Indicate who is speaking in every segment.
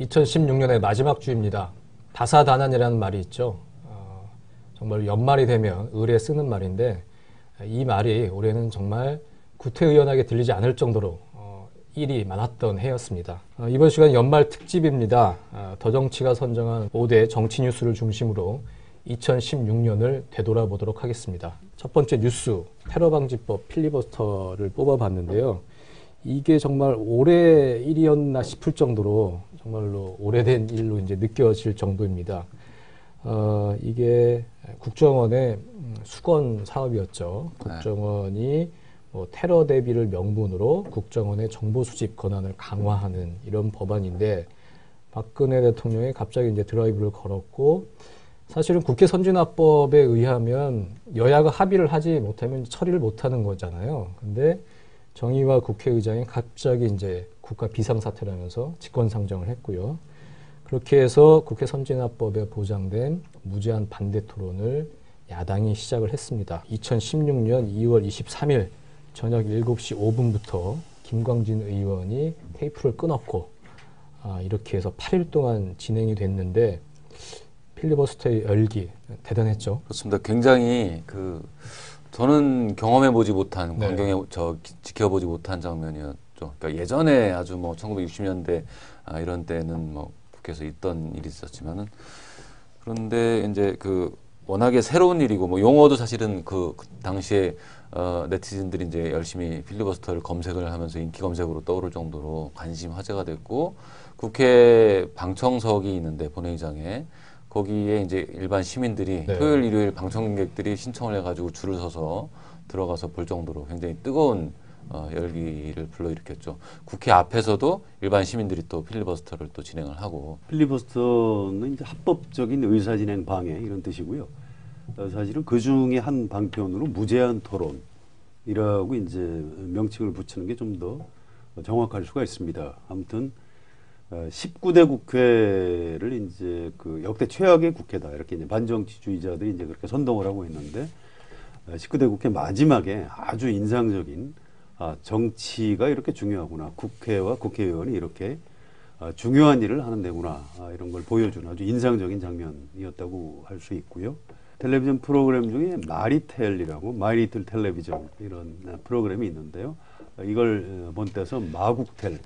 Speaker 1: 2016년의 마지막 주입니다. 다사다난이라는 말이 있죠. 정말 연말이 되면 을에 쓰는 말인데 이 말이 올해는 정말 구태의연하게 들리지 않을 정도로 일이 많았던 해였습니다. 이번 시간 연말 특집입니다. 더정치가 선정한 5대 정치 뉴스를 중심으로 2016년을 되돌아보도록 하겠습니다. 첫 번째 뉴스, 테러방지법 필리버스터를 뽑아봤는데요. 이게 정말 올해 일이었나 싶을 정도로 정말로 오래된 일로 이제 느껴질 정도입니다. 이게 국정원의 수건 사업이었죠. 국정원이 테러 대비를 명분으로 국정원의 정보 수집 권한을 강화하는 이런 법안인데 박근혜 대통령이 갑자기 이제 드라이브를 걸었고 사실은 국회 선진화법에 의하면 여야가 합의를 하지 못하면 처리를 못하는 거잖아요. 근데 정의와 국회의장이 갑자기 이제 국가 비상사태라면서 직권상정을 했고요. 그렇게 해서 국회 선진화법에 보장된 무제한 반대 토론을 야당이 시작을 했습니다. 2016년 2월 23일 저녁 7시 5분부터 김광진 의원이 테이프를 끊었고 이렇게 해서 8일 동안 진행이 됐는데 필리버스터의 열기 대단했죠.
Speaker 2: 그렇습니다. 굉장히 저는 경험해보지 못한
Speaker 1: 네.
Speaker 2: 광경에 지켜보지 못한 장면이었죠. 그러니까 예전에 아주 1960년대 이런 때는 국회에서 있던 일이 있었지만은 그런데 이제 워낙에 새로운 일이고 용어도 사실은 그 당시에 네티즌들이 이제 열심히 필리버스터를 검색을 하면서 인기 검색으로 떠오를 정도로 관심 화제가 됐고 국회 방청석이 있는데 본회의장에 거기에 이제 일반 시민들이
Speaker 1: 네.
Speaker 2: 토요일, 일요일 방청객들이 신청을 해가지고 줄을 서서 들어가서 볼 정도로 굉장히 뜨거운 열기를 불러일으켰죠. 국회 앞에서도 일반 시민들이 또 필리버스터를 또 진행을 하고.
Speaker 3: 필리버스터는 이제 합법적인 의사진행 방해 이런 뜻이고요. 사실은 그 중에 한 방편으로 무제한 토론이라고 이제 명칭을 붙이는 게 좀 더 정확할 수가 있습니다. 아무튼 19대 국회를 이제 역대 최악의 국회다 이렇게 이제 반정치주의자들이 이제 그렇게 선동을 하고 있는데 19대 국회 마지막에 아주 인상적인 정치가 이렇게 중요하구나, 국회와 국회의원이 이렇게 중요한 일을 하는 데구나 이런 걸 보여주는 아주 인상적인 장면이었다고 할 수 있고요. 텔레비전 프로그램 중에 마리텔이라고 마이리틀 텔레비전 이런 프로그램이 있는데요. 이걸 본때서 마국텔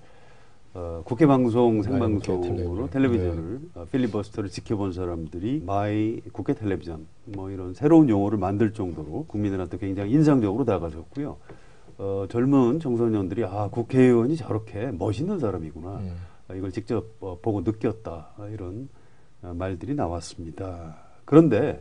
Speaker 3: 국회 방송 생방송으로 텔레비전을 필리버스터를 지켜본 사람들이 마이 국회 텔레비전 이런 새로운 용어를 만들 정도로 국민들한테 굉장히 인상적으로 다가졌고요. 젊은 청소년들이 국회의원이 저렇게 멋있는 사람이구나 이걸 직접 보고 느꼈다 이런 말들이 나왔습니다. 그런데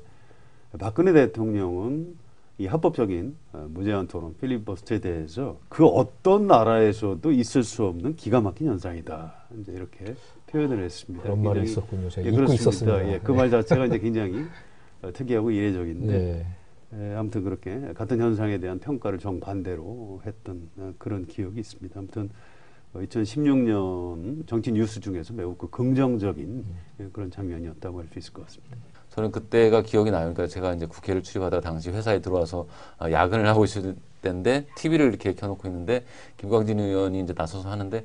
Speaker 3: 박근혜 대통령은 이 합법적인 무제한 토론 필리버스터에 대해서 그 어떤 나라에서도 있을 수 없는 기가 막힌 현상이다. 이제 이렇게 표현을 했습니다.
Speaker 1: 그런 말이 있었군요. 제가 잊고
Speaker 3: 그렇습니다.
Speaker 1: 있었습니다.
Speaker 3: 그 말 자체가 이제 굉장히 특이하고 이례적인데 아무튼 그렇게 같은 현상에 대한 평가를 정반대로 했던 그런 기억이 있습니다. 아무튼 2016년 정치 뉴스 중에서 매우 긍정적인 그런 장면이었다고 할 수 있을 것 같습니다.
Speaker 2: 저는 그때가 기억이 나요. 그러니까 제가 이제 국회를 출입하다가 당시 회사에 들어와서 야근을 하고 있을 때인데 TV를 이렇게 켜놓고 있는데 김광진 의원이 이제 나서서 하는데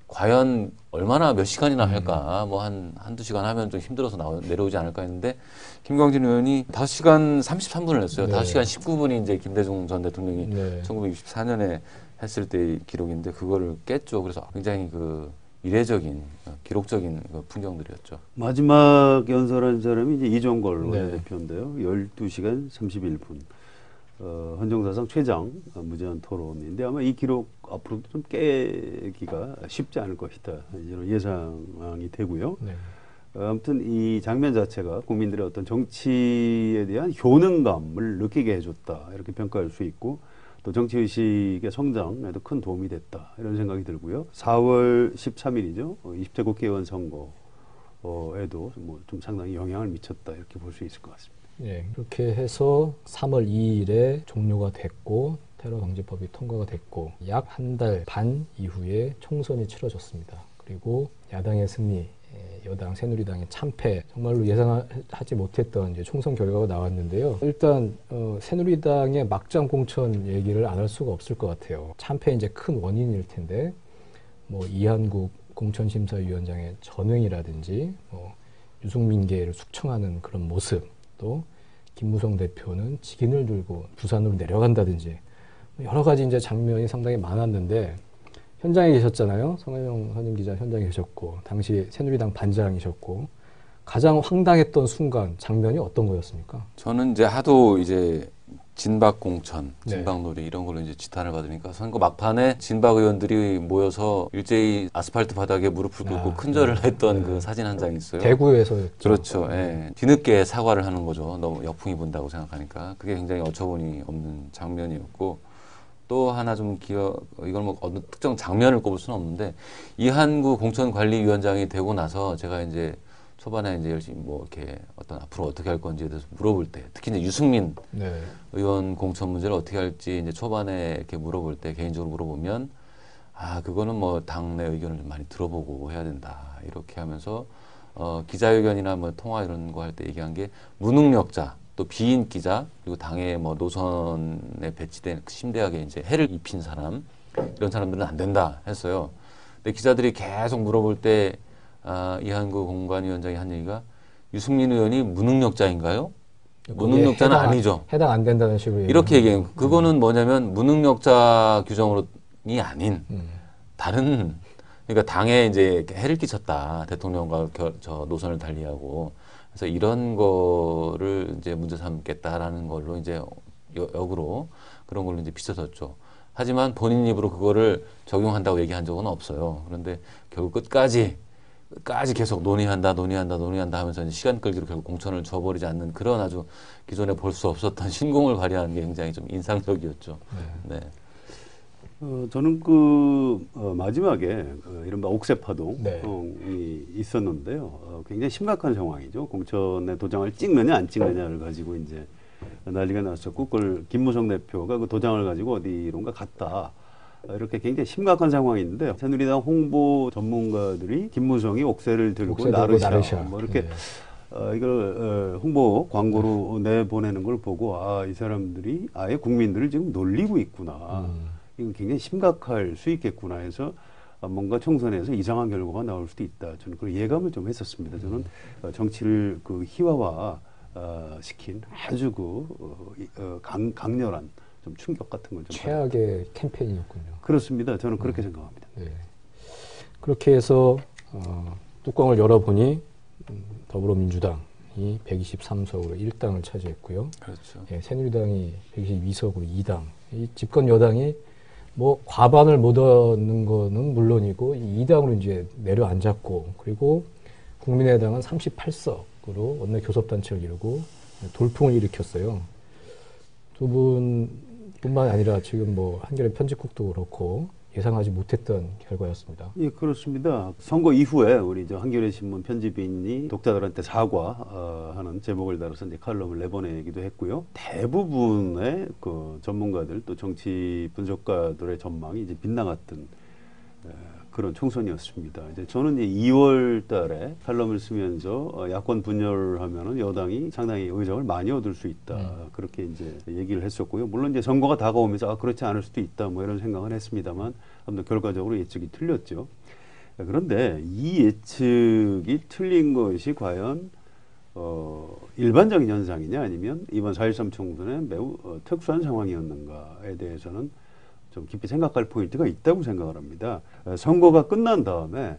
Speaker 2: 과연 얼마나 몇 시간이나 할까? 한두 시간 하면 좀 힘들어서 내려오지 않을까 했는데 김광진 의원이 5시간 33분을 했어요. 5시간 19분이 이제 김대중 전 대통령이 1964년에 했을 때의 기록인데 그거를 깼죠. 그래서 굉장히 이례적인 기록적인 풍경들이었죠.
Speaker 3: 마지막 연설한 사람이 이제 이종걸 원내대표인데요. 12시간 31분. 헌정사상 최장 무제한 토론인데 아마 이 기록 앞으로도 좀 깨기가 쉽지 않을 것이다. 이런 예상이 되고요. 아무튼 이 장면 자체가 국민들의 어떤 정치에 대한 효능감을 느끼게 해줬다. 이렇게 평가할 수 있고 또 정치의식의 성장에도 큰 도움이 됐다. 이런 생각이 들고요. 4월 13일이죠. 20대 국회의원 선거에도 좀 상당히 영향을 미쳤다. 이렇게 볼 수 있을 것 같습니다.
Speaker 1: 그렇게 해서 3월 2일에 종료가 됐고 테러방지법이 통과가 됐고 약 한 달 반 이후에 총선이 치러졌습니다. 그리고 야당의 승리, 여당 새누리당의 참패, 정말로 예상하지 못했던 이제 총선 결과가 나왔는데요. 일단 새누리당의 막장 공천 얘기를 안 할 수가 없을 것 같아요. 참패 이제 큰 원인일 텐데 이한국 공천심사위원장의 전횡이라든지 유승민계를 숙청하는 그런 모습, 또 김무성 대표는 직인을 들고 부산으로 내려간다든지 여러 가지 이제 장면이 상당히 많았는데 현장에 계셨잖아요. 성혜영 선임 기자 현장에 계셨고 당시 새누리당 반장이셨고 가장 황당했던 순간 장면이 어떤 거였습니까?
Speaker 2: 저는 이제 하도 이제 진박 공천,
Speaker 1: 네.
Speaker 2: 진박 놀이 이런 걸로 이제 지탄을 받으니까 선거 막판에 진박 의원들이 모여서 일제히 아스팔트 바닥에 무릎을 꿇고 큰절을 했던 그 사진 한 장이 있어요.
Speaker 1: 대구에서였죠.
Speaker 2: 그렇죠. 예. 뒤늦게 사과를 하는 거죠. 너무 역풍이 분다고 생각하니까 그게 굉장히 어처구니 없는 장면이었고 또 하나 좀 이걸 뭐 어느 특정 장면을 꼽을 수는 없는데 이한구 공천관리위원장이 되고 나서 제가 이제 초반에 이제 열심히 뭐 이렇게 어떤 앞으로 어떻게 할 건지에 대해서 물어볼 때 특히 이제 유승민
Speaker 1: 네.
Speaker 2: 의원 공천 문제를 어떻게 할지 이제 초반에 이렇게 물어볼 때 개인적으로 물어보면 그거는 뭐 당내 의견을 좀 많이 들어보고 해야 된다 이렇게 하면서 기자회견이나 뭐 통화 이런 거 할 때 얘기한 게 무능력자 또 비인 기자 그리고 당의 뭐 노선에 배치된 심대하게 이제 해를 입힌 사람 이런 사람들은 안 된다 했어요. 근데 기자들이 계속 물어볼 때 이한구 공관위원장이 한 얘기가 유승민 의원이 무능력자인가요? 무능력자는 아니죠.
Speaker 1: 해당 안 된다는 식으로
Speaker 2: 이렇게 얘기해요. 그거는 뭐냐면 무능력자 규정으로이 아닌 다른 그러니까 당에 이제 해를 끼쳤다. 대통령과 저 노선을 달리하고 그래서 이런 거를 이제 문제 삼겠다라는 걸로 이제 역으로 그런 걸로 이제 비춰졌죠. 하지만 본인 입으로 그거를 적용한다고 얘기한 적은 없어요. 그런데 결국 끝까지 계속 논의한다 하면서 이제 시간 끌기로 결국 공천을 줘버리지 않는 그런 아주 기존에 볼 수 없었던 신공을 발휘하는 게 굉장히 좀 인상적이었죠. 네.
Speaker 3: 저는 마지막에 이른바 옥새파동이
Speaker 1: 네.
Speaker 3: 있었는데요. 굉장히 심각한 상황이죠. 공천의 도장을 찍느냐 안 찍느냐를 가지고 이제 난리가 났었고 그걸 김무성 대표가 그 도장을 가지고 어디론가 갔다. 이렇게 굉장히 심각한 상황인데 새누리당 홍보 전문가들이 김무성이 옥새를 들고 나르샤 뭐 이렇게
Speaker 1: 네.
Speaker 3: 이걸 홍보 광고로 내보내는 걸 보고 이 사람들이 아예 국민들을 지금 놀리고 있구나. 이건 굉장히 심각할 수 있겠구나 해서 뭔가 총선에서 이상한 결과가 나올 수도 있다. 저는 그 예감을 좀 했었습니다. 저는 정치를 희화화 시킨 아주 강렬한 좀 충격 같은 걸 좀
Speaker 1: 최악의 캠페인이었군요.
Speaker 3: 그렇습니다. 저는 그렇게 생각합니다.
Speaker 1: 네. 그렇게 해서 뚜껑을 열어보니 더불어민주당이 123석으로 1당을 차지했고요.
Speaker 2: 그렇죠.
Speaker 1: 예, 새누리당이 122석으로 2당. 이 집권 여당이 뭐 과반을 못 얻는 거는 물론이고 2당으로 이제 내려앉았고 그리고 국민의당은 38석으로 원내 교섭단체를 이루고 돌풍을 일으켰어요. 두 분뿐만 아니라 지금 뭐 한겨레 편집국도 그렇고 예상하지 못했던 결과였습니다.
Speaker 3: 예, 그렇습니다. 선거 이후에 우리 한겨레 신문 편집인이 독자들한테 사과하는 제목을 달아서 이제 칼럼을 내보내기도 했고요. 대부분의 그 전문가들 또 정치 분석가들의 전망이 이제 빗나갔던 그런 총선이었습니다. 이제 저는 이제 2월 달에 칼럼을 쓰면서 야권 분열하면은 여당이 상당히 의석을 많이 얻을 수 있다. 그렇게 이제 얘기를 했었고요. 물론 이제 선거가 다가오면서 그렇지 않을 수도 있다. 뭐 이런 생각은 했습니다만 아무튼 결과적으로 예측이 틀렸죠. 그런데 이 예측이 틀린 것이 과연 일반적인 현상이냐 아니면 이번 4.13 총선에 매우 특수한 상황이었는가에 대해서는 좀 깊이 생각할 포인트가 있다고 생각을 합니다. 선거가 끝난 다음에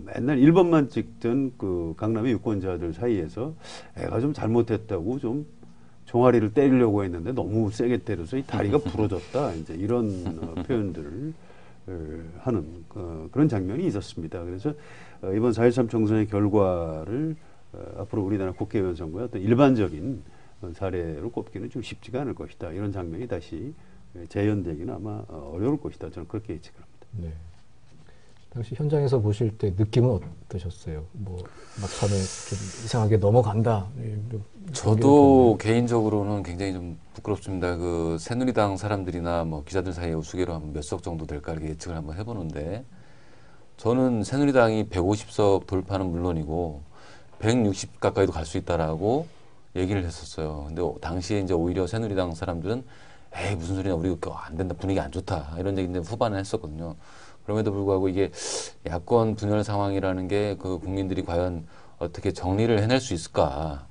Speaker 3: 맨날 1번만 찍던 그 강남의 유권자들 사이에서 애가 좀 잘못했다고 좀 종아리를 때리려고 했는데 너무 세게 때려서 이 다리가 부러졌다. 이제 이런 표현들을 하는 그런 장면이 있었습니다. 그래서 이번 4.13 총선의 결과를 앞으로 우리나라 국회의원 선거의 어떤 일반적인 사례로 꼽기는 좀 쉽지가 않을 것이다. 이런 장면이 다시 재현되기는 아마 어려울 것이다. 저는 그렇게 예측을 합니다.
Speaker 1: 네. 당시 현장에서 보실 때 느낌은 어떠셨어요? 뭐 막판에 좀 이상하게 넘어간다.
Speaker 2: 저도 개인적으로는 굉장히 좀 부끄럽습니다. 그 새누리당 사람들이나 뭐 기자들 사이에 우스개로 하면 몇 석 정도 될까 이렇게 예측을 한번 해보는데 저는 새누리당이 150석 돌파는 물론이고 160 가까이도 갈 수 있다라고 얘기를 했었어요. 근데 당시에 이제 오히려 새누리당 사람들은 에이 무슨 소리냐 우리 안 된다 분위기 안 좋다 이런 얘기인데 후반에 했었거든요. 그럼에도 불구하고 이게 야권 분열 상황이라는 게 그 국민들이 과연 어떻게 정리를 해낼 수 있을까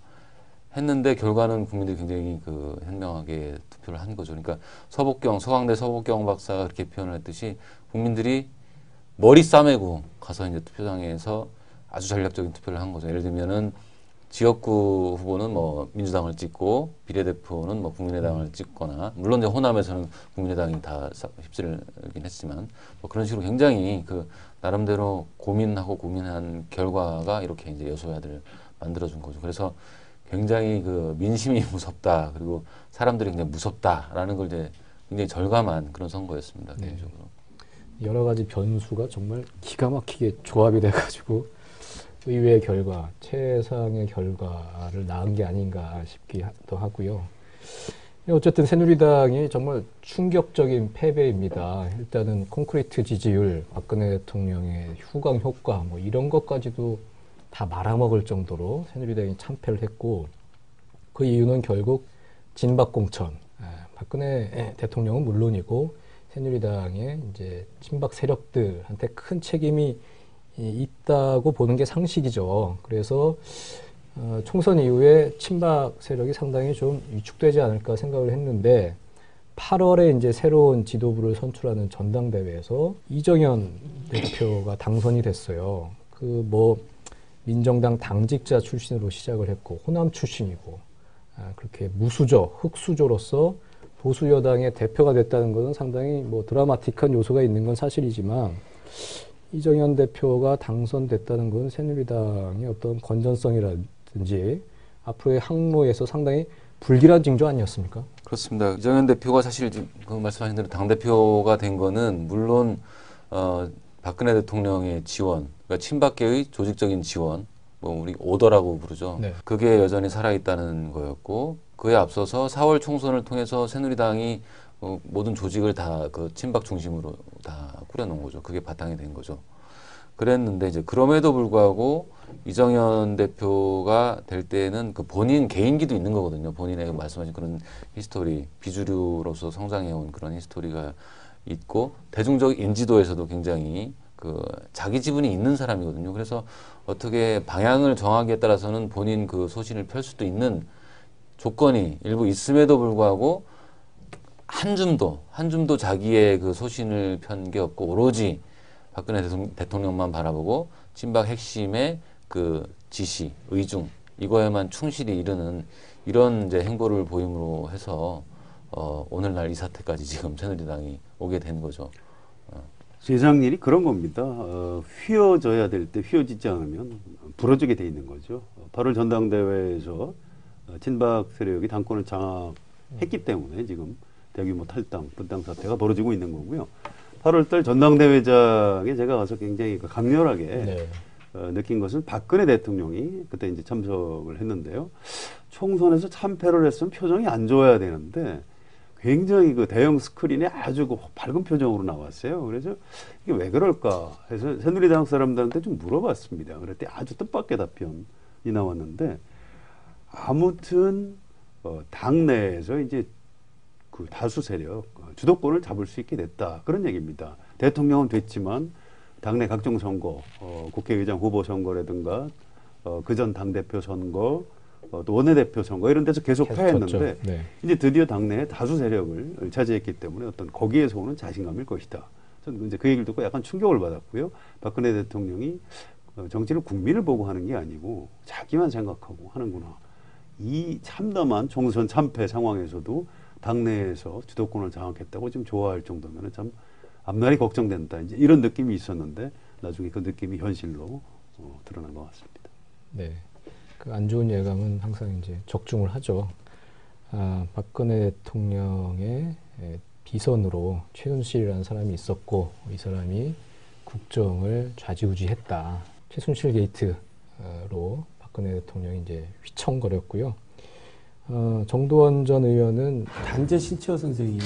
Speaker 2: 했는데 결과는 국민들이 굉장히 그 현명하게 투표를 한 거죠. 그러니까 서강대 서복경 박사가 그렇게 표현을 했듯이 국민들이 머리 싸매고 가서 이제 투표장에서 아주 전략적인 투표를 한 거죠. 예를 들면은 지역구 후보는 뭐 민주당을 찍고 비례대표는 뭐 국민의당을 찍거나 물론 이제 호남에서는 국민의당이 다 휩쓸긴 했지만 뭐 그런 식으로 굉장히 그 나름대로 고민한 결과가 이렇게 이제 여소야들을 만들어준 거죠. 그래서 굉장히 그 민심이 무섭다 그리고 사람들이 굉장히 무섭다라는 걸 이제 굉장히 절감한 그런 선거였습니다.
Speaker 1: 네.
Speaker 2: 개인적으로.
Speaker 1: 여러 가지 변수가 정말 기가 막히게 조합이 돼가지고 의외의 결과, 최상의 결과를 낳은 게 아닌가 싶기도 하고요. 어쨌든 새누리당이 정말 충격적인 패배입니다. 일단은 콘크리트 지지율, 박근혜 대통령의 휴강 효과 뭐 이런 것까지도 다 말아먹을 정도로 새누리당이 참패를 했고 그 이유는 결국 진박공천, 박근혜 대통령은 물론이고 새누리당의 이제 친박 세력들한테 큰 책임이 있다고 보는 게 상식이죠. 그래서 총선 이후에 친박 세력이 상당히 좀 위축되지 않을까 생각을 했는데 8월에 이제 새로운 지도부를 선출하는 전당대회에서 이정현 대표가 당선이 됐어요. 그 뭐 민정당 당직자 출신으로 시작을 했고 호남 출신이고 그렇게 무수저, 흑수저로서 보수 여당의 대표가 됐다는 것은 상당히 뭐 드라마틱한 요소가 있는 건 사실이지만 이정현 대표가 당선됐다는 건 새누리당의 어떤 건전성이라든지 앞으로의 항로에서 상당히 불길한 징조 아니었습니까?
Speaker 2: 그렇습니다. 이정현 대표가 사실 그 말씀하신 대로 당대표가 된 거는 물론 박근혜 대통령의 지원, 그러니까 친박계의 조직적인 지원, 뭐 우리 오더라고 부르죠.
Speaker 1: 네.
Speaker 2: 그게 여전히 살아있다는 거였고 그에 앞서서 4월 총선을 통해서 새누리당이 모든 조직을 다 그 친박 중심으로 다 꾸려놓은 거죠. 그게 바탕이 된 거죠. 그랬는데 이제 그럼에도 불구하고 이정현 대표가 될 때는 그 본인 개인기도 있는 거거든요. 본인의 말씀하신 그런 히스토리, 비주류로서 성장해온 그런 히스토리가 있고 대중적 인지도에서도 굉장히 그 자기 지분이 있는 사람이거든요. 그래서 어떻게 방향을 정하기에 따라서는 본인 그 소신을 펼 수도 있는 조건이 일부 있음에도 불구하고 한 줌도 자기의 그 소신을 편 게 없고 오로지 박근혜 대통령만 바라보고 친박 핵심의 그 지시, 의중 이거에만 충실히 이르는 이런 이제 행보를 보임으로 해서 오늘날 이 사태까지 지금 새누리당이 오게 된 거죠.
Speaker 3: 세상 일이 그런 겁니다. 휘어져야 될 때 휘어지지 않으면 부러지게 돼 있는 거죠. 8월 전당대회에서 친박 세력이 당권을 장악했기 때문에 지금 대규모 탈당, 분당 사태가 벌어지고 있는 거고요. 8월달 전당대회장에 제가 가서 굉장히 강렬하게
Speaker 1: 네.
Speaker 3: 느낀 것은 박근혜 대통령이 그때 이제 참석을 했는데요. 총선에서 참패를 했으면 표정이 안 좋아야 되는데 굉장히 그 대형 스크린에 아주 그 밝은 표정으로 나왔어요. 그래서 이게 왜 그럴까 해서 새누리당 사람들한테 좀 물어봤습니다. 그랬더니 아주 뜻밖의 답변이 나왔는데 아무튼 당내에서 이제 그 다수 세력 주도권을 잡을 수 있게 됐다 그런 얘기입니다. 대통령은 됐지만 당내 각종 선거, 국회의장 후보 선거라든가 그전 당대표 선거, 또 원내대표 선거 이런 데서 계속 패했는데
Speaker 1: 네.
Speaker 3: 이제 드디어 당내에 다수 세력을 차지했기 때문에 어떤 거기에서 오는 자신감일 것이다. 저는 이제 그 얘기를 듣고 약간 충격을 받았고요. 박근혜 대통령이 정치를 국민을 보고 하는 게 아니고 자기만 생각하고 하는구나. 이 참담한 총선 참패 상황에서도 당내에서 주도권을 장악했다고 지금 좋아할 정도면 참 앞날이 걱정된다. 이제 이런 느낌이 있었는데 나중에 그 느낌이 현실로 드러난 것 같습니다.
Speaker 1: 네. 그 안 좋은 예감은 항상 이제 적중을 하죠. 박근혜 대통령의 비선으로 최순실이라는 사람이 있었고 이 사람이 국정을 좌지우지했다. 최순실 게이트로 박근혜 대통령이 이제 휘청거렸고요. 정도원 전 의원은
Speaker 4: 단재 신채호 선생이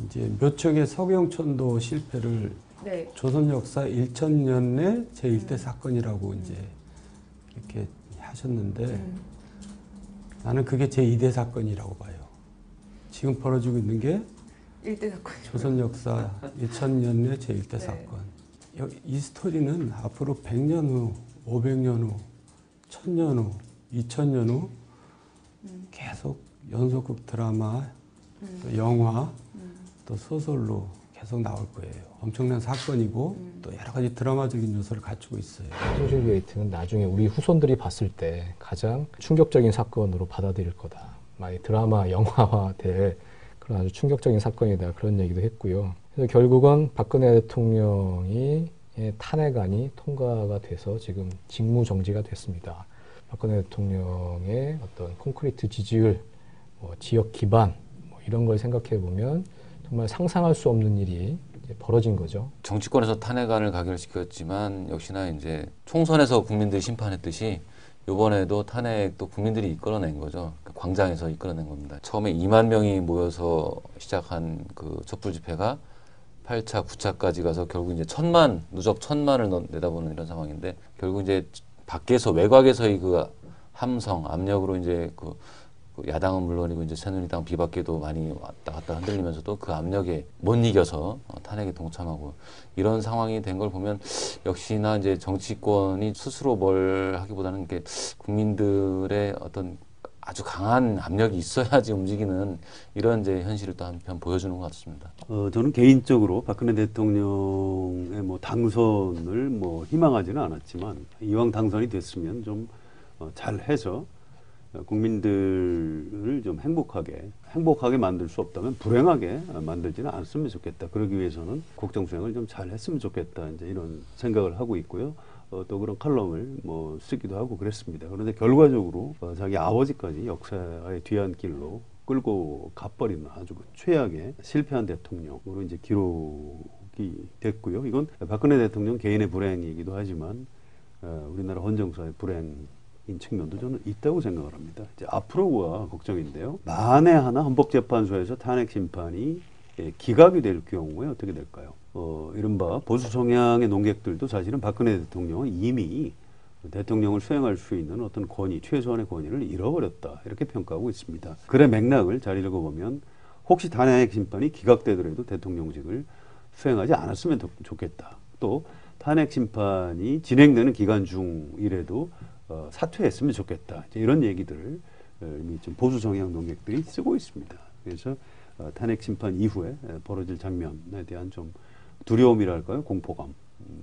Speaker 4: 이제 묘척의 석영천도 실패를
Speaker 5: 네.
Speaker 4: 조선 역사 1000년의 제1대 사건이라고 이제 이렇게 하셨는데 나는 그게 제2대 사건이라고 봐요. 지금 벌어지고 있는 게
Speaker 5: 일대 사건.
Speaker 4: 조선 역사 2000년의 제1대
Speaker 5: 네.
Speaker 4: 사건. 이 스토리는 앞으로 100년 후, 500년 후, 1000년 후, 2000년 후 계속 연속극 드라마, 또 영화, 또 소설로 계속 나올 거예요. 엄청난 사건이고 또 여러 가지 드라마적인 요소를 갖추고 있어요.
Speaker 1: 최순실 게이트는 나중에 우리 후손들이 봤을 때 가장 충격적인 사건으로 받아들일 거다. 많이 드라마, 영화화 될 그런 아주 충격적인 사건이다. 그런 얘기도 했고요. 그래서 결국은 박근혜 대통령이 탄핵안이 통과가 돼서 지금 직무정지가 됐습니다. 박근혜 대통령의 어떤 콘크리트 지지율, 지역 기반 이런 걸 생각해 보면 정말 상상할 수 없는 일이 이제 벌어진 거죠.
Speaker 2: 정치권에서 탄핵안을 가결시켰지만 역시나 이제 총선에서 국민들이 심판했듯이 이번에도 탄핵도 국민들이 이끌어낸 거죠. 광장에서 이끌어낸 겁니다. 처음에 2만 명이 모여서 시작한 그 촛불 집회가 8차, 9차까지 가서 결국 이제 누적 1000만을 내다보는 이런 상황인데 결국 이제 밖에서 외곽에서의 그 함성, 압력으로 이제 그 야당은 물론이고 이제 새누리당 비박계도 많이 왔다 갔다 흔들리면서도 그 압력에 못 이겨서 탄핵에 동참하고 이런 상황이 된 걸 보면 역시나 이제 정치권이 스스로 뭘 하기보다는 이게 국민들의 어떤 아주 강한 압력이 있어야지 움직이는 이런 이제 현실을 또 한편 보여주는 것 같습니다.
Speaker 3: 저는 개인적으로 박근혜 대통령의 뭐 당선을 뭐 희망하지는 않았지만 이왕 당선이 됐으면 좀 잘해서 국민들을 좀 행복하게 만들 수 없다면 불행하게 만들지는 않았으면 좋겠다. 그러기 위해서는 국정 수행을 좀 잘했으면 좋겠다. 이제 이런 생각을 하고 있고요. 또 그런 칼럼을 뭐 쓰기도 하고 그랬습니다. 그런데 결과적으로 자기 아버지까지 역사의 뒤안길로 끌고 가버리는 아주 최악의 실패한 대통령으로 이제 기록이 됐고요. 이건 박근혜 대통령 개인의 불행이기도 하지만 우리나라 헌정사의 불행인 측면도 저는 있다고 생각을 합니다. 이제 앞으로가 걱정인데요. 만에 하나 헌법재판소에서 탄핵 심판이 기각이 될 경우에 어떻게 될까요? 이른바 보수 성향의 논객들도 사실은 박근혜 대통령은 이미 대통령을 수행할 수 있는 어떤 권위, 최소한의 권위를 잃어버렸다. 이렇게 평가하고 있습니다. 글의 맥락을 잘 읽어보면 혹시 탄핵 심판이 기각되더라도 대통령직을 수행하지 않았으면 좋겠다. 또 탄핵 심판이 진행되는 기간 중이라도 사퇴했으면 좋겠다. 이런 얘기들을 이미 좀 보수 성향 논객들이 쓰고 있습니다. 그래서 탄핵 심판 이후에 벌어질 장면에 대한 좀 두려움이랄까요, 공포감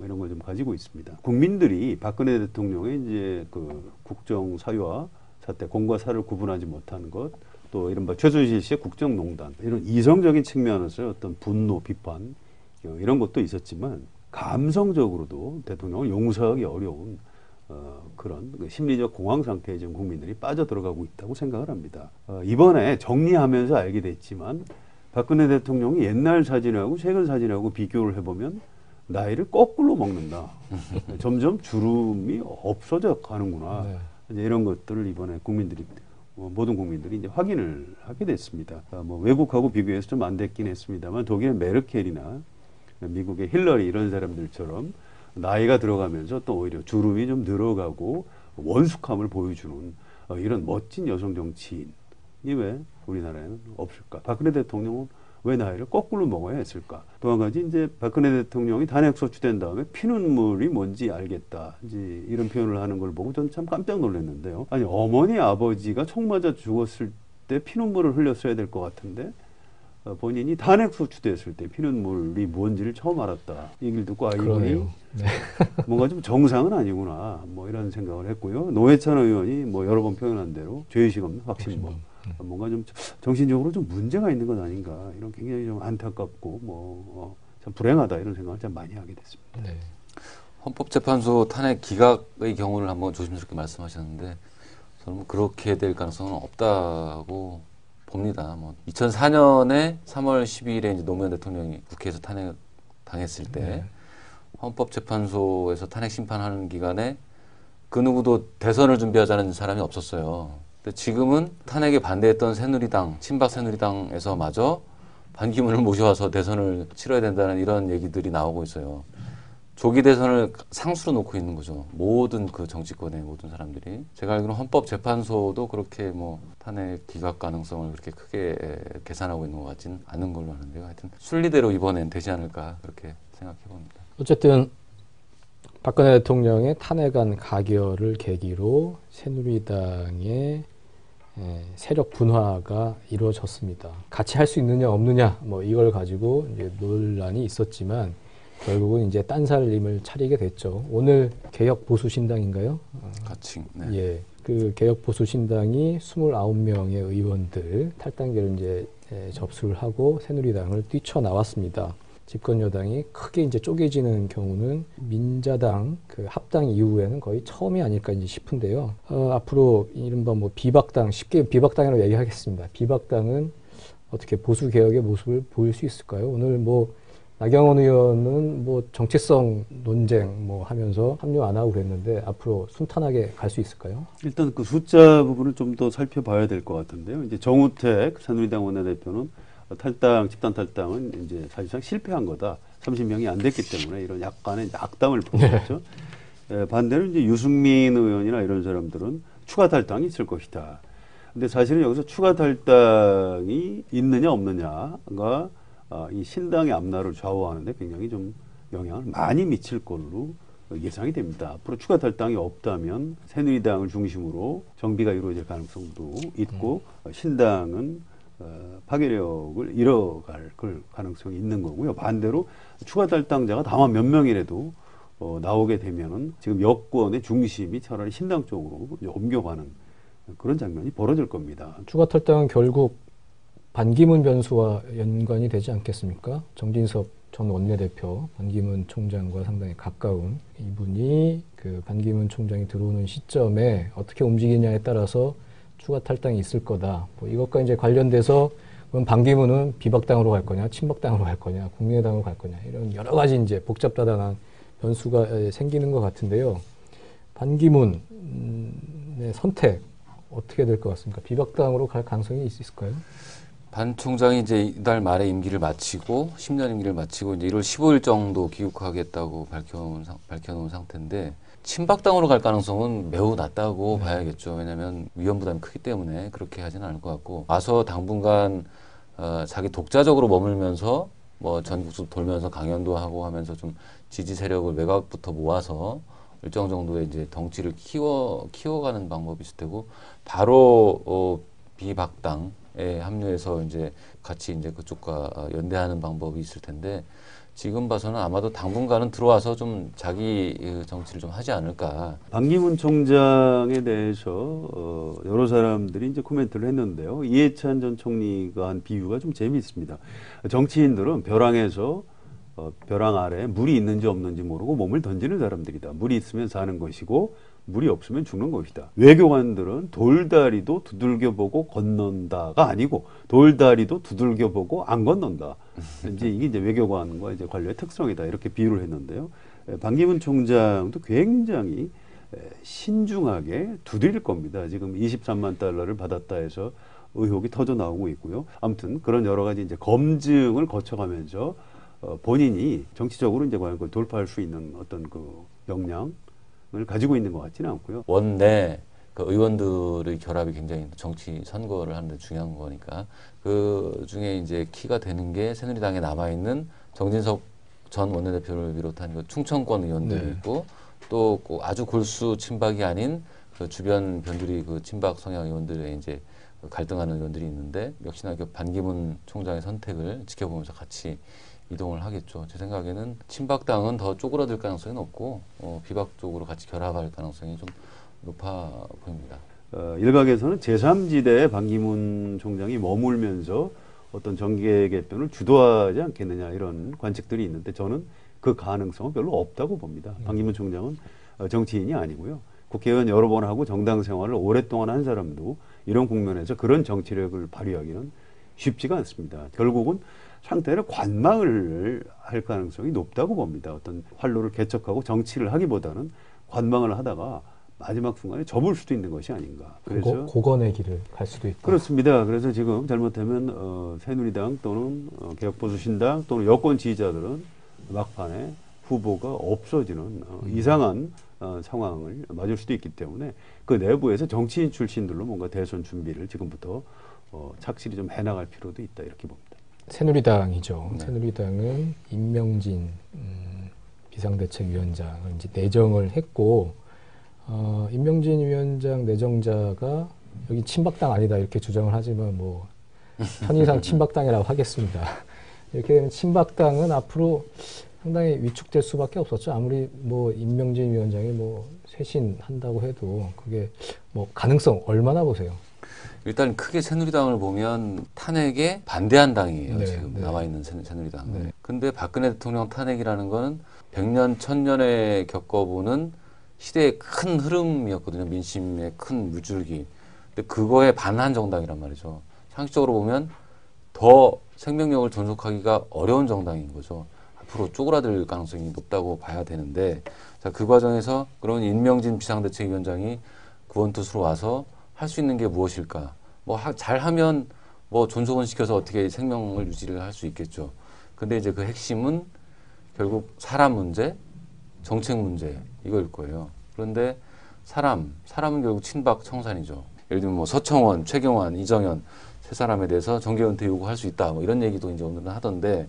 Speaker 3: 이런 걸 좀 가지고 있습니다. 국민들이 박근혜 대통령의 이제 그 국정 사유와 사태, 공과 사를 구분하지 못하는 것, 또 이른바 최순실 씨의 국정농단 이런 이성적인 측면에서 어떤 분노, 비판 이런 것도 있었지만 감성적으로도 대통령을 용서하기 어려운 그런 심리적 공황 상태에 지금 국민들이 빠져들어가고 있다고 생각을 합니다. 이번에 정리하면서 알게 됐지만 박근혜 대통령이 옛날 사진하고 최근 사진하고 비교를 해보면 나이를 거꾸로 먹는다. 점점 주름이 없어져 가는구나.
Speaker 1: 네.
Speaker 3: 이제 이런 것들을 이번에 국민들이 모든 국민들이 이제 확인을 하게 됐습니다. 뭐 외국하고 비교해서 좀 안 됐긴 했습니다만 독일의 메르켈이나 미국의 힐러리 이런 사람들처럼 나이가 들어가면서 또 오히려 주름이 좀 늘어가고 원숙함을 보여주는 이런 멋진 여성 정치인이 왜 우리나라에는 없을까? 박근혜 대통령은 왜 나이를 거꾸로 먹어야 했을까? 또 한 가지 이제 박근혜 대통령이 탄핵 소추된 다음에 피눈물이 뭔지 알겠다. 이제 이런 표현을 하는 걸 보고 저는 참 깜짝 놀랐는데요. 아니 어머니 아버지가 총 맞아 죽었을 때 피눈물을 흘렸어야 될 것 같은데 본인이 탄핵 소추됐을 때 피눈물이 뭔지를 처음 알았다. 이 얘기를 듣고 이분이
Speaker 1: 그러네요. 네.
Speaker 3: 뭔가 좀 정상은 아니구나. 뭐 이런 생각을 했고요. 노회찬 의원이 뭐 여러 번 표현한 대로 죄의식 없는 확신범. 뭔가 좀 정신적으로 좀 문제가 있는 것 아닌가. 이런 굉장히 좀 안타깝고 참 불행하다 이런 생각을 참 많이 하게 됐습니다.
Speaker 1: 네.
Speaker 2: 헌법재판소 탄핵 기각의 경우를 한번 조심스럽게 말씀하셨는데 저는 그렇게 될 가능성은 없다고 봅니다. 2004년에 3월 12일에 이제 노무현 대통령이 국회에서 탄핵 당했을 때
Speaker 1: 네.
Speaker 2: 헌법재판소에서 탄핵 심판하는 기간에 그 누구도 대선을 준비하자는 사람이 없었어요. 근데 지금은 탄핵에 반대했던 새누리당, 친박 새누리당에서마저 반기문을 모셔와서 대선을 치러야 된다는 이런 얘기들이 나오고 있어요. 조기 대선을 상수로 놓고 있는 거죠. 모든 그 정치권의 모든 사람들이. 제가 알기로는 헌법재판소도 그렇게 뭐 탄핵 기각 가능성을 그렇게 크게 계산하고 있는 것 같지는 않은 걸로 아는데요. 하여튼 순리대로 이번엔 되지 않을까 그렇게 생각해 봅니다.
Speaker 1: 어쨌든 박근혜 대통령의 탄핵안 가결을 계기로 새누리당의 세력 분화가 이루어졌습니다. 같이 할 수 있느냐 없느냐 뭐 이걸 가지고 이제 논란이 있었지만 결국은 이제 딴살림을 차리게 됐죠. 오늘 개혁보수신당인가요?
Speaker 2: 같이. 네.
Speaker 1: 예, 그 개혁보수신당이 29명의 의원들 탈당계를 이제 접수를 하고 새누리당을 뛰쳐나왔습니다. 집권 여당이 크게 이제 쪼개지는 경우는 민자당 그 합당 이후에는 거의 처음이 아닐까 이제 싶은데요. 앞으로 이른바 뭐 비박당, 쉽게 비박당이라고 얘기하겠습니다. 비박당은 어떻게 보수 개혁의 모습을 보일 수 있을까요? 오늘 뭐 나경원 의원은 뭐 정체성 논쟁 뭐 하면서 합류 안 하고 그랬는데 앞으로 순탄하게 갈 수 있을까요?
Speaker 3: 일단 그 숫자 부분을 좀 더 살펴봐야 될 것 같은데요. 이제 정우택 새누리당 원내대표는 탈당, 집단 탈당은 이제 사실상 실패한 거다. 30명이 안 됐기 때문에 이런 약간의 악담을 보였죠. 반대로 이제 유승민 의원이나 이런 사람들은 추가 탈당이 있을 것이다. 근데 사실은 여기서 추가 탈당이 있느냐 없느냐가 이 신당의 앞날을 좌우하는데 굉장히 좀 영향을 많이 미칠 걸로 예상이 됩니다. 앞으로 추가 탈당이 없다면 새누리당을 중심으로 정비가 이루어질 가능성도 있고 신당은 파괴력을 잃어갈 가능성이 있는 거고요. 반대로 추가 탈당자가 다만 몇 명이라도 나오게 되면은 지금 여권의 중심이 차라리 신당 쪽으로 옮겨가는 그런 장면이 벌어질 겁니다.
Speaker 1: 추가 탈당은 결국 반기문 변수와 연관이 되지 않겠습니까? 정진석 전 원내대표, 반기문 총장과 상당히 가까운 이분이 그 반기문 총장이 들어오는 시점에 어떻게 움직이냐에 따라서 추가 탈당이 있을 거다. 뭐 이것과 이제 관련돼서 그럼 반기문은 비박당으로 갈 거냐, 친박당으로 갈 거냐, 국민의당으로 갈 거냐 이런 여러 가지 이제 복잡다단한 변수가 생기는 것 같은데요. 반기문의 선택 어떻게 될 것 같습니까? 비박당으로 갈 가능성이 있을까요?
Speaker 2: 반 총장이 이제 이달 말에 임기를 마치고 10년 임기를 마치고 이제 1월 15일 정도 귀국하겠다고 밝혀놓은 상태인데 친박당으로 갈 가능성은 매우 낮다고 봐야겠죠. 왜냐하면 위험 부담이 크기 때문에 그렇게 하지는 않을 것 같고 와서 당분간 자기 독자적으로 머물면서 뭐 전국도 돌면서 강연도 하고 하면서 좀 지지 세력을 외곽부터 모아서 일정 정도의 이제 덩치를 키워가는 방법이 있을 테고 바로 비박당에 합류해서 이제 같이 이제 그쪽과 연대하는 방법이 있을 텐데 지금 봐서는 아마도 당분간은 들어와서 좀 자기 정치를 좀 하지 않을까.
Speaker 3: 반기문 총장에 대해서 여러 사람들이 이제 코멘트를 했는데요. 이해찬 전 총리가 한 비유가 좀 재미있습니다. 정치인들은 벼랑에서 벼랑 아래에 물이 있는지 없는지 모르고 몸을 던지는 사람들이다. 물이 있으면 사는 것이고 물이 없으면 죽는 것이다. 외교관들은 돌다리도 두들겨보고 건넌다가 아니고 돌다리도 두들겨보고 안 건넌다. 이제 이게 이제 외교관과 이제 관료의 특성이다. 이렇게 비유를 했는데요. 반기문 총장도 굉장히 신중하게 두드릴 겁니다. 지금 23만 달러를 받았다 해서 의혹이 터져 나오고 있고요. 아무튼 그런 여러 가지 이제 검증을 거쳐가면서 본인이 정치적으로 이제 과연 그걸 돌파할 수 있는 어떤 그 역량을 가지고 있는 것 같지는 않고요.
Speaker 2: 원내 그 의원들의 결합이 굉장히 정치 선거를 하는데 중요한 거니까 그 중에 이제 키가 되는 게 새누리당에 남아 있는 정진석 전 원내대표를 비롯한 그 충청권 의원들이 있고 또 아주 골수 친박이 아닌 그 주변 변두리 그 친박 성향 의원들의 이제 갈등하는 의원들이 있는데 역시나 그 반기문 총장의 선택을 지켜보면서 같이 이동을 하겠죠. 제 생각에는 친박당은 더 쪼그라들 가능성이 높고 비박 쪽으로 같이 결합할 가능성이 좀 높아 보입니다.
Speaker 3: 일각에서는 제3지대에 반기문 총장이 머물면서 어떤 정계 개편을 주도하지 않겠느냐 이런 관측들이 있는데 저는 그 가능성은 별로 없다고 봅니다. 반기문 총장은 정치인이 아니고요. 국회의원 여러 번 하고 정당 생활을 오랫동안 한 사람도 이런 국면에서 그런 정치력을 발휘하기는 쉽지가 않습니다. 결국은 상대는 관망을 할 가능성이 높다고 봅니다. 어떤 활로를 개척하고 정치를 하기보다는 관망을 하다가 마지막 순간에 접을 수도 있는 것이 아닌가.
Speaker 1: 그래서 고건의 길을 갈 수도 있다.
Speaker 3: 그렇습니다. 그래서 지금 잘못하면 새누리당 또는 개혁보수신당 또는 여권 지지자들은 막판에 후보가 없어지는 이상한 상황을 맞을 수도 있기 때문에 그 내부에서 정치인 출신들로 뭔가 대선 준비를 지금부터 착실히 좀 해나갈 필요도 있다 이렇게 봅니다.
Speaker 1: 새누리당이죠.
Speaker 2: 네.
Speaker 1: 새누리당은 임명진 비상대책위원장을 이제 내정을 했고 임명진 위원장 내정자가 여기 친박당 아니다 이렇게 주장을 하지만 뭐 편의상 친박당이라고 하겠습니다. 이렇게 되면 친박당은 앞으로 상당히 위축될 수밖에 없었죠. 아무리 뭐 임명진 위원장이 뭐 쇄신한다고 해도 그게 뭐 가능성 얼마나 보세요.
Speaker 2: 일단 크게 새누리당을 보면 탄핵에 반대한 당이에요.
Speaker 1: 네,
Speaker 2: 지금
Speaker 1: 네.
Speaker 2: 나와 있는 새누리당은.
Speaker 1: 네.
Speaker 2: 근데 박근혜 대통령 탄핵이라는 거는 100년, 1000년에 겪어보는 시대의 큰 흐름이었거든요. 민심의 큰 물줄기. 근데 그거에 반한 정당이란 말이죠. 상식적으로 보면 더 생명력을 존속하기가 어려운 정당인 거죠. 앞으로 쪼그라들 가능성이 높다고 봐야 되는데, 자, 그 과정에서 그런 임명진 비상대책위원장이 구원투수로 와서 할 수 있는 게 무엇일까? 뭐 잘하면 뭐 존속은 시켜서 어떻게 생명을 유지를 할 수 있겠죠. 근데 이제 그 핵심은 결국 사람 문제, 정책 문제 이거일 거예요. 그런데 사람은 결국 친박 청산이죠. 예를 들면 뭐 서청원, 최경환, 이정현 세 사람에 대해서 정계 은퇴 요구할 수 있다. 뭐 이런 얘기도 이제 오늘은 하던데,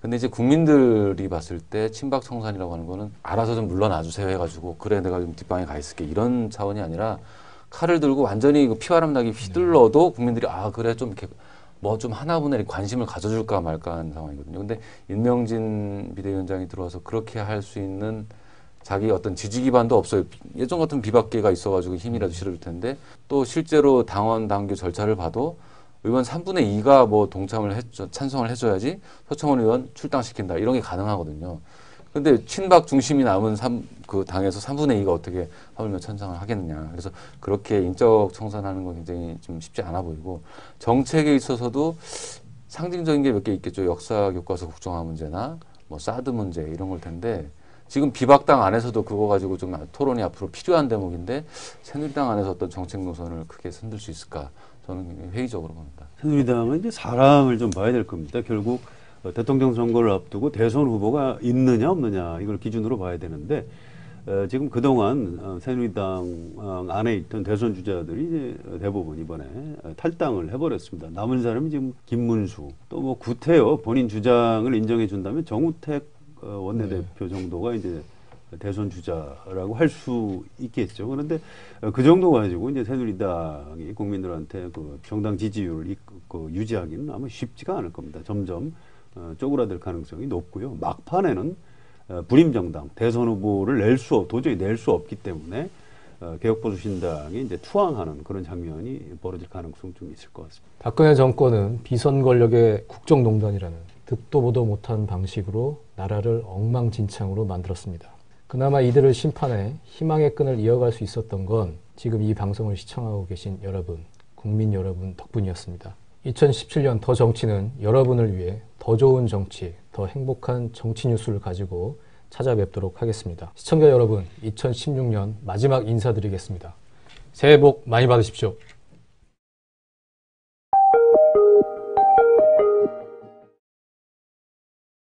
Speaker 2: 근데 이제 국민들이 봤을 때 친박 청산이라고 하는 거는 알아서 좀 물러나 주세요 해가지고 그래 내가 좀 뒷방에 가 있을게 이런 차원이 아니라 칼을 들고 완전히 피바람 나게 휘둘러도 국민들이 아 그래 좀 이렇게 뭐 좀 하나보다 관심을 가져줄까 말까 하는 상황이거든요. 근데 임명진 비대위원장이 들어와서 그렇게 할 수 있는 자기 어떤 지지 기반도 없어요. 예전 같은 비박계가 있어가지고 힘이라도 실어줄 텐데 또 실제로 당원 당규 절차를 봐도 의원 3분의 2가 뭐 동참을 찬성을 해줘야지 서청원 의원 출당시킨다 이런 게 가능하거든요. 근데 친박 중심이 남은 그 당에서 3분의 2가 어떻게 하물며 찬성을 하겠느냐. 그래서 그렇게 인적 청산하는 건 굉장히 좀 쉽지 않아 보이고 정책에 있어서도 상징적인 게 몇 개 있겠죠. 역사 교과서 국정화 문제나 뭐 사드 문제 이런 걸 텐데 지금 비박당 안에서도 그거 가지고 좀 토론이 앞으로 필요한 대목인데 새누리당 안에서 어떤 정책 노선을 크게 흔들 수 있을까 저는 회의적으로 봅니다.
Speaker 3: 새누리당은 이제 사람을 좀 봐야 될 겁니다. 결국 대통령 선거를 앞두고 대선 후보가 있느냐 없느냐 이걸 기준으로 봐야 되는데 지금 그동안 새누리당 안에 있던 대선 주자들이 이제 대부분 이번에 탈당을 해버렸습니다. 남은 사람이 지금 김문수 또 뭐 구태여 본인 주장을 인정해 준다면 정우택 원내대표 정도가 이제 대선 주자라고 할 수 있겠죠. 그런데 그 정도 가지고 이제 새누리당이 국민들한테 그 정당 지지율을 유지하기는 아마 쉽지가 않을 겁니다. 점점 쪼그라들 가능성이 높고요. 막판에는 불임 정당 대선 후보를 도저히 낼 수 없기 때문에 개혁보수신당이 이제 투항하는 그런 장면이 벌어질 가능성 좀 있을 것 같습니다.
Speaker 1: 박근혜 정권은 비선 권력의 국정농단이라는 듣도 보도 못한 방식으로 나라를 엉망진창으로 만들었습니다. 그나마 이들을 심판해 희망의 끈을 이어갈 수 있었던 건 지금 이 방송을 시청하고 계신 여러분, 국민 여러분 덕분이었습니다. 2017년 더 정치는 여러분을 위해 더 좋은 정치, 더 행복한 정치 뉴스를 가지고 찾아뵙도록 하겠습니다. 시청자 여러분, 2016년 마지막 인사드리겠습니다. 새해 복 많이 받으십시오.